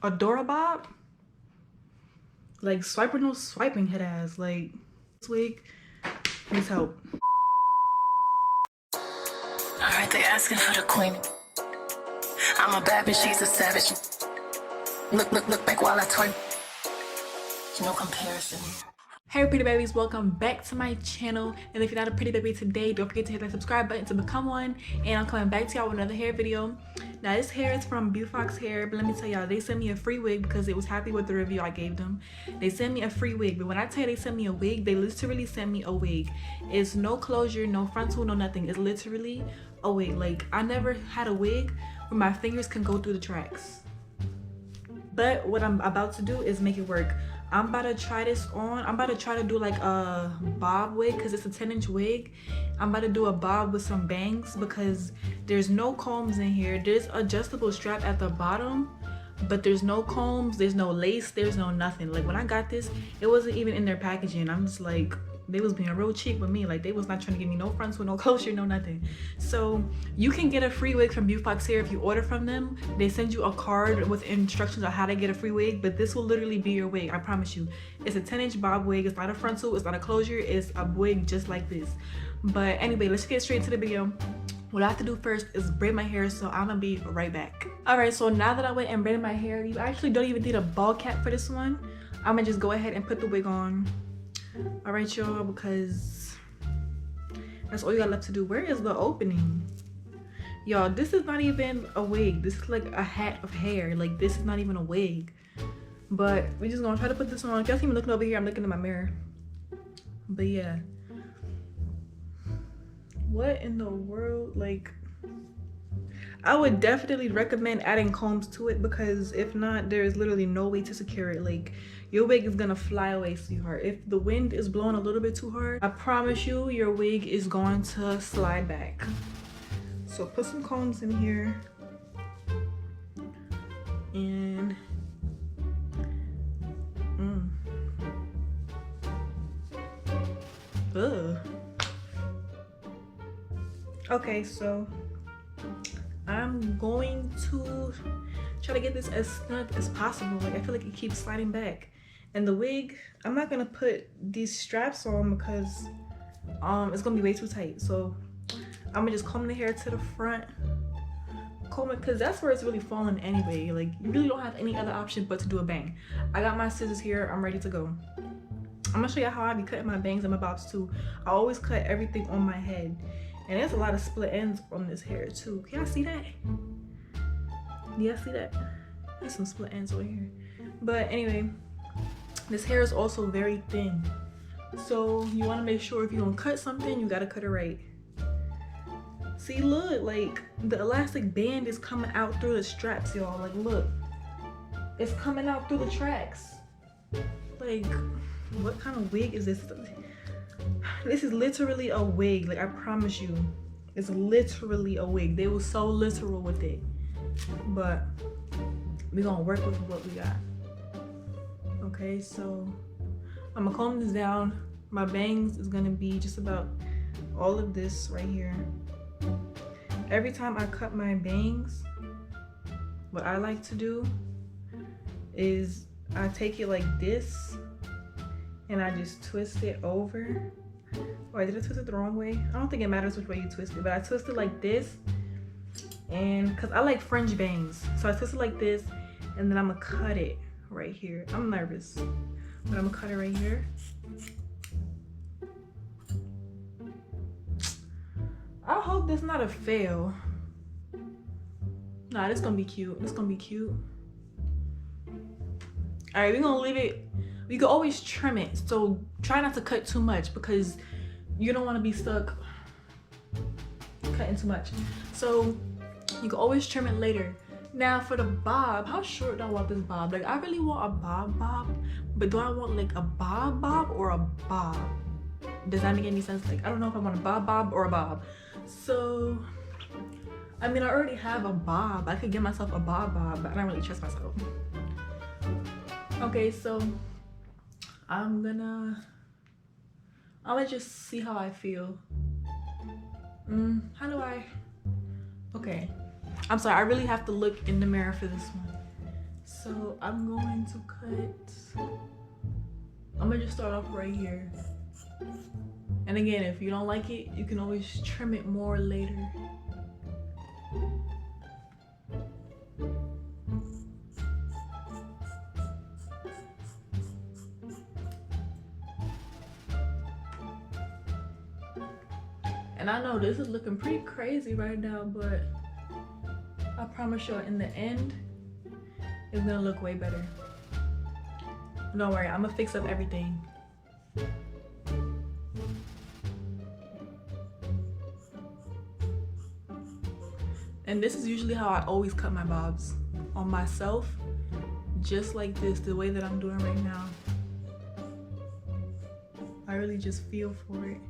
a Dora bob. Like swiping no swiping head ass. Like this wig needs help. Alright, they asking for the queen. I'm a bad bitch, she's a savage. Look back while I twerk. No comparison. Hey pretty babies, welcome back to my channel. And if you're not a pretty baby today, don't forget to hit that subscribe button to become one. And I'm coming back to y'all with another hair video. Now this hair is from Beaufox Hair, but let me tell y'all, they sent me a free wig because it was happy with the review I gave them. They sent me a free wig, but when I tell you they sent me a wig, they literally sent me a wig. It's no closure, no frontal, no nothing. It's literally a wig. Like, I never had a wig where my fingers can go through the tracks. But what I'm about to do is make it work. I'm about to try this on. I'm about to try to do like a bob wig because it's a 10-inch wig. I'm about to do a bob with some bangs because there's no combs in here. There's adjustable strap at the bottom, but there's no combs, there's no lace, there's no nothing. Like when I got this, it wasn't even in their packaging. I'm just like, they was being real cheap with me. Like they was not trying to give me no frontal, no closure, no nothing. So you can get a free wig from Beaufox Hair if you order from them. They send you a card with instructions on how to get a free wig, but this will literally be your wig, I promise you. It's a 10-inch bob wig. It's not a frontal, it's not a closure, it's a wig just like this. But anyway, let's get straight to the video. What I have to do first is braid my hair, so I'm gonna be right back. All right, so now that I went and braided my hair, you actually don't even need a ball cap for this one. I'm gonna just go ahead and put the wig on. All right, y'all, because that's all you got left to do. Where is the opening? Y'all, this is not even a wig. This is like a hat of hair. Like, this is not even a wig. But we're just gonna try to put this on. If y'all see me looking over here, I'm looking in my mirror. But yeah. What in the world? Like, I would definitely recommend adding combs to it because if not, there is literally no way to secure it. Like, your wig is gonna fly away, sweetheart. If the wind is blowing a little bit too hard, I promise you, your wig is going to slide back. So put some combs in here. And ugh. Okay, so I'm going to try to get this as snug as possible. Like, I feel like it keeps sliding back. And the wig, I'm not gonna put these straps on because it's gonna be way too tight. So I'm gonna just comb the hair to the front, comb it, because that's where it's really falling anyway. Like, you really don't have any other option but to do a bang. I got my scissors here, I'm ready to go. I'm gonna show you how I be cutting my bangs and my bobs too. I always cut everything on my head. And there's a lot of split ends on this hair too. Can y'all see that? Yeah, see that? There's some split ends over here. But anyway, this hair is also very thin. So you wanna make sure if you're gonna cut something, you gotta cut it right. See, look, like the elastic band is coming out through the straps, y'all. Like, look, it's coming out through the tracks. Like, what kind of wig is this? This is literally a wig. Like, I promise you, it's literally a wig. They were so literal with it. But we're gonna work with what we got. Okay, so I'm gonna comb this down. My bangs is gonna be just about all of this right here. Every time I cut my bangs, what I like to do is I take it like this and I just twist it over. Or did I twist it the wrong way? I don't think it matters which way you twist it, but I twist it like this. And because I like fringe bangs, so I twist it like this, and then I'm gonna cut it right here. I'm nervous, but I'm gonna cut it right here. I hope this not a fail. Nah, this gonna be cute. This gonna be cute. All right, we're gonna leave it. We can always trim it, so try not to cut too much because you don't want to be stuck cutting too much. So you can always trim it later. Now for the bob, how short do I want this bob? Like, I really want a bob, but do I want like a bob or a bob? Does that make any sense? Like, I don't know if I want a bob or a bob. So, I mean, I already have a bob. I could get myself a bob, but I don't really trust myself. Okay, so I'm gonna just see how I feel. How do I? Okay, I'm sorry, I really have to look in the mirror for this one. So I'm going to cut, I'm gonna just start off right here. And again, if you don't like it, you can always trim it more later. And I know this is looking pretty crazy right now, but I promise you in the end, it's gonna look way better. Don't worry, I'm gonna fix up everything. And this is usually how I always cut my bobs. On myself, just like this, the way that I'm doing right now. I really just feel for it.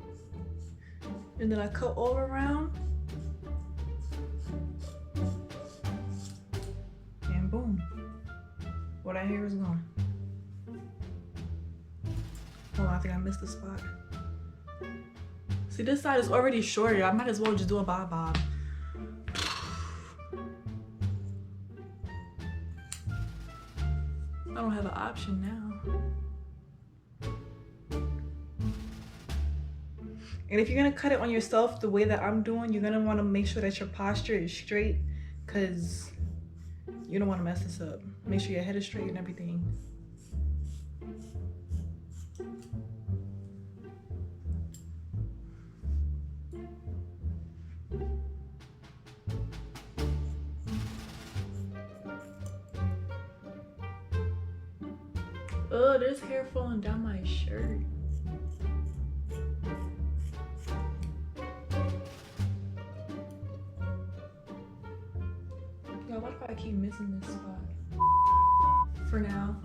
And then I cut all around. And boom. Well, that hair is gone. Oh, I think I missed the spot. See, this side is already shorter. I might as well just do a bob. I don't have an option now. And if you're gonna cut it on yourself the way that I'm doing, you're gonna wanna make sure that your posture is straight, because you don't wanna mess this up. Make sure your head is straight and everything. Oh, there's hair falling down my shirt. Yo, why do I keep missing this spot? For now,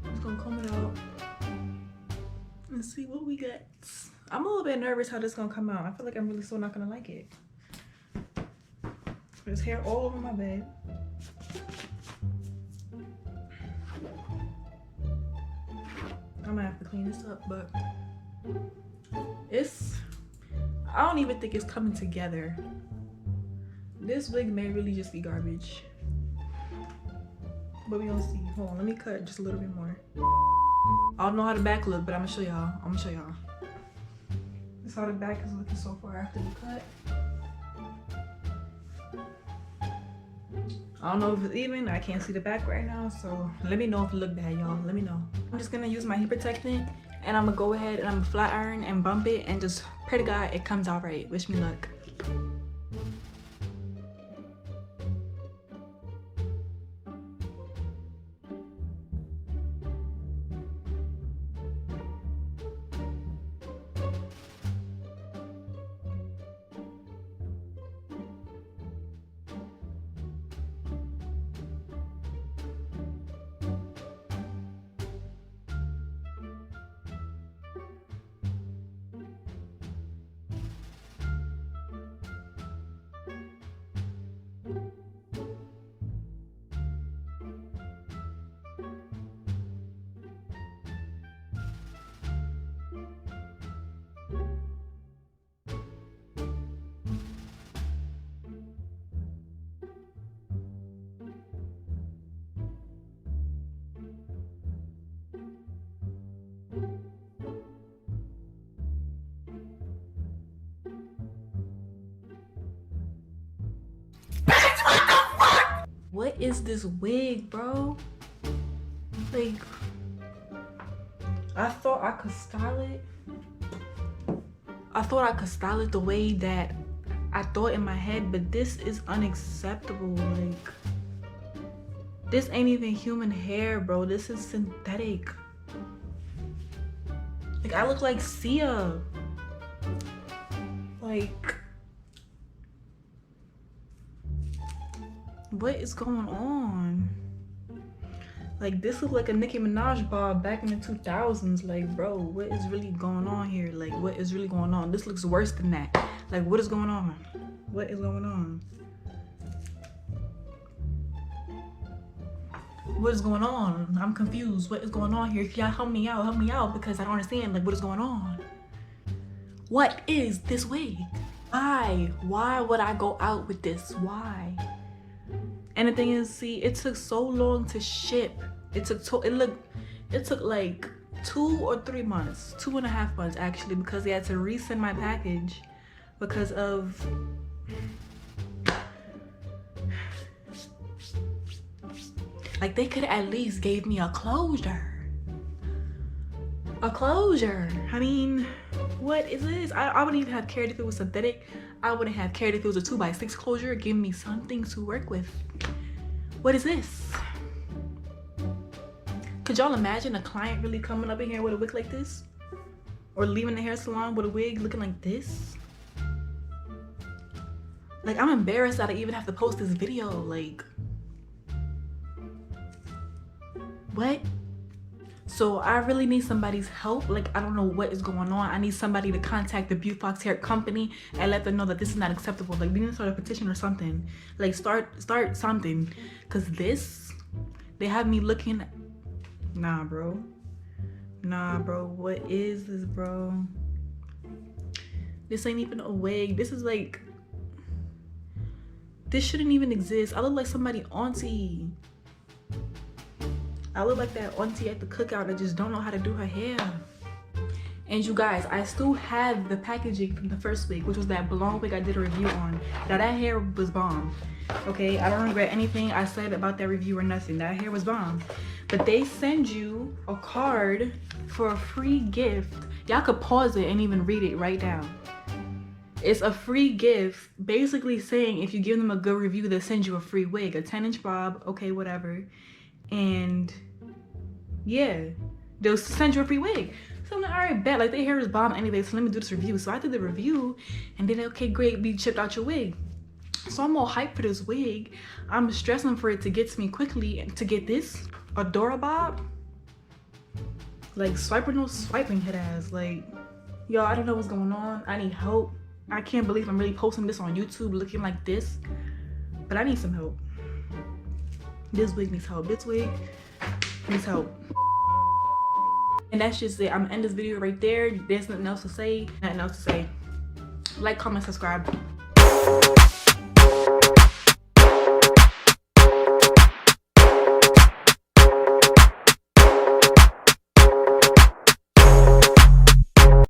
I'm just gonna comb it out and see what we get. I'm a little bit nervous how this is gonna come out. I feel like I'm really still not gonna like it. There's hair all over my bed. I'm gonna have to clean this up, but I don't even think it's coming together. This wig may really just be garbage, but we gonna see. Hold on, let me cut just a little bit more. I don't know how the back look, but I'm gonna show y'all. This is how the back is looking so far after the cut. I don't know if it's even. I can't see the back right now, so let me know if it look bad, y'all. Let me know. I'm just gonna use my heat protectant, and I'm gonna go ahead and I'm gonna flat iron and bump it, and just pray to God it comes out right. Wish me luck. What is this wig, bro? Like, I thought I could style it. I thought I could style it the way that I thought in my head, but this is unacceptable. Like, this ain't even human hair, bro. This is synthetic. Like, I look like Sia. Like, what is going on? Like, this look like a Nicki Minaj bob back in the 2000s. Like, bro, what is really going on here? Like, what is really going on? This looks worse than that. Like, what is going on? What is going on? What is going on? I'm confused. What is going on here? Y'all help me out because I don't understand. Like, what is going on? What is this wig? Why would I go out with this? Why? And the thing is, see, it took so long to ship. It took like 2 or 3 months, 2.5 months actually, because they had to resend my package because of like, they could at least gave me a closure. I mean, what is this? I wouldn't even have cared if it was synthetic. I wouldn't have cared if it was a 2x6 closure. Give me something to work with. What is this? Could y'all imagine a client really coming up in here with a wig like this? Or leaving the hair salon with a wig looking like this? Like, I'm embarrassed that I even have to post this video. Like, what? So I really need somebody's help. Like, I don't know what is going on. I need somebody to contact the Beaufox Hair company and let them know that this is not acceptable. Like, we need to start a petition or something. Like, start something. Cause this, they have me looking. Nah, bro. What is this, bro? This ain't even a wig. This is like, this shouldn't even exist. I look like somebody auntie. I look like that auntie at the cookout that just don't know how to do her hair. And you guys, I still have the packaging from the first wig, which was that blonde wig I did a review on. Now that hair was bomb. Okay, I don't regret anything I said about that review or nothing. That hair was bomb. But they send you a card for a free gift. Y'all could pause it and even read it right now. It's a free gift, basically saying if you give them a good review, they'll send you a free wig, a 10-inch bob, okay, whatever. And yeah, they'll send you a free wig. So I'm like, all right, bet, like, their hair is bomb anyway, so let me do this review. So I did the review and then, okay, great, we shipped out your wig. So I'm all hyped for this wig. I'm stressing for it to get to me quickly and to get this Adora bob. Like, swiper no swiping head ass. Like, y'all, I don't know what's going on. I need help. I can't believe I'm really posting this on YouTube looking like this, but I need some help. This wig needs help. This wig needs help. And that's just it. I'm gonna end this video right there. There's nothing else to say. Like, comment, subscribe.